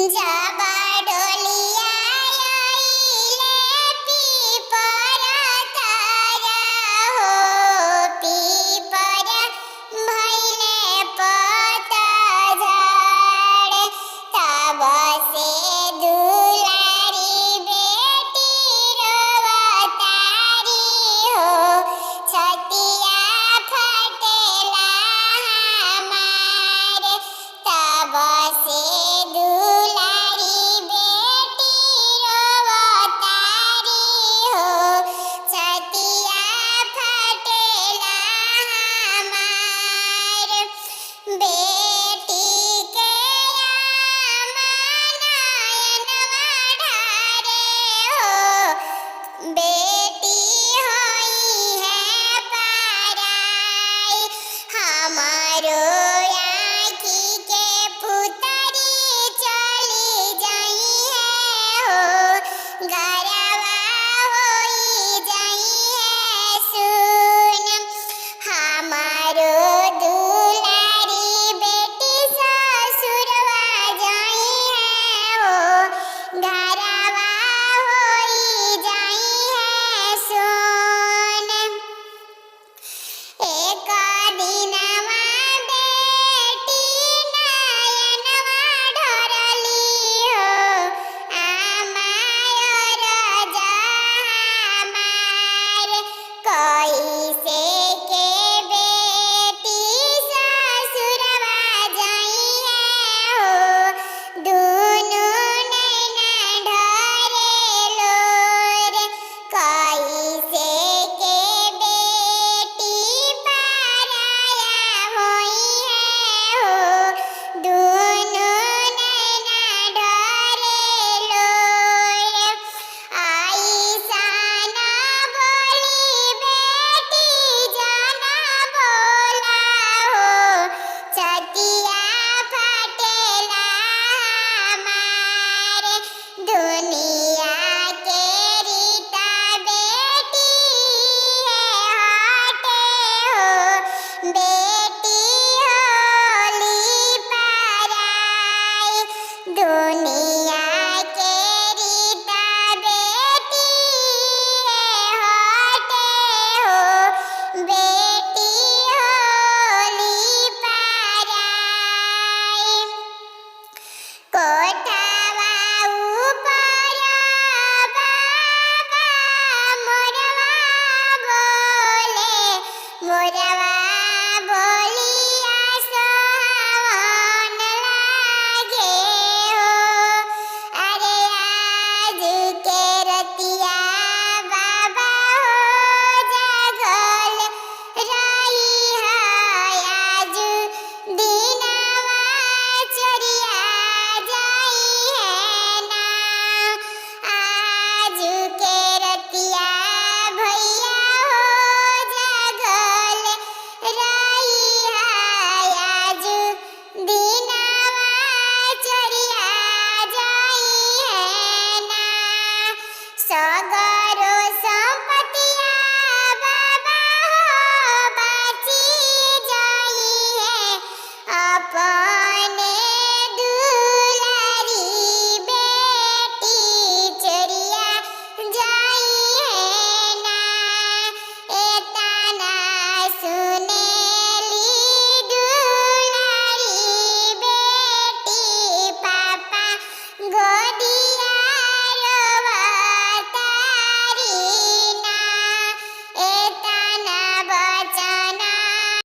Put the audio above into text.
जाबा डोलिया आइले पीपर तारा हो, पीपर भइले पता झाड़। तब से दुलारी बेटी रोवतारी हो, छतिया फटेला हमार। तब से दुलारी बेटी रोवतारी हो, छतिया फटेला हमार। बेटी के आमा नयनवा ढारे हो, बेटी होई है पराई। हमारो आँखी के पुतरी चली जाई है हो, गरवा होई जाई है सुन। हमारो दुलारी बेटी ससुरवा जाई है हो, गरवा होई जाई है सुन। एक दिनवा बेटी नयनवा ढोरली हो, आमायर जहमार। कैसे के बेटी ससुरवा जाई है हो, दुनु नैना ढरे लोर। कैसे के बेटी पराया होई है हो, दुनु नैना ढरे लोर। आइसन बोली बेटी जाना बोला हो, छतिया फटेला हमार। दुनिया के रीता बेटी है हटे हो, बेटी होली पराई। दुनिया के रीता बेटी है हटे हो, बेटी होली पराई। कोठा